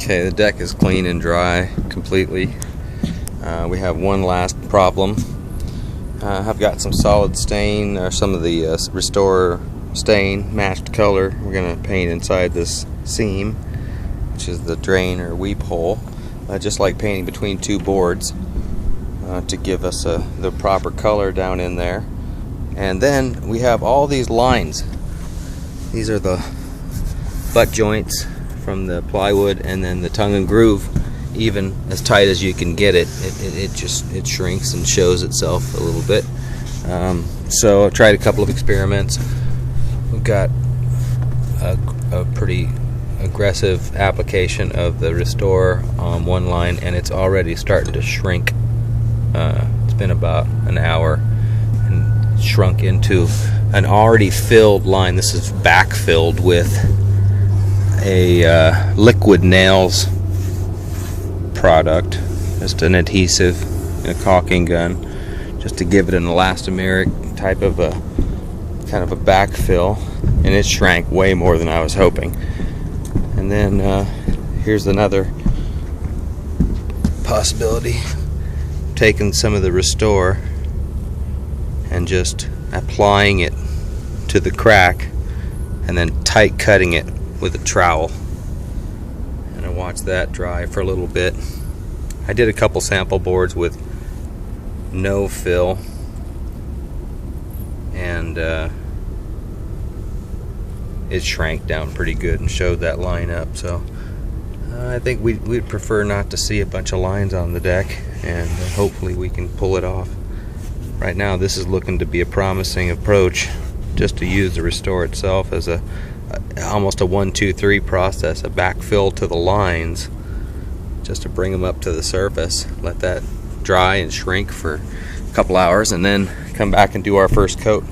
Okay, the deck is clean and dry completely. We have one last problem. I've got some solid stain, or some of the Restore stain, matched color. We're going to paint inside this seam, which is the drain or weep hole, just like painting between two boards, to give us the proper color down in there. And then we have all these lines. These are the butt joints from the plywood, and then the tongue and groove, even as tight as you can get it, it shrinks and shows itself a little bit. So I've tried a couple of experiments. We've got a pretty aggressive application of the Restore on one line, and it's already starting to shrink. It's been about an hour and shrunk into an already filled line. This is backfilled with a liquid nails product, just an adhesive and a caulking gun, just to give it an elastomeric type of a kind of a backfill, and it shrank way more than I was hoping. And then here's another possibility: taking some of the Restore and just applying it to the crack and then tight cutting it with a trowel, and I watched that dry for a little bit. I did a couple sample boards with no fill, and it shrank down pretty good and showed that line up. So I think we'd prefer not to see a bunch of lines on the deck, and hopefully we can pull it off. Right now this is looking to be a promising approach, just to use the Restore itself as almost a 1-2-3 process, a backfill to the lines, just to bring them up to the surface, let that dry and shrink for a couple hours, and then come back and do our first coat.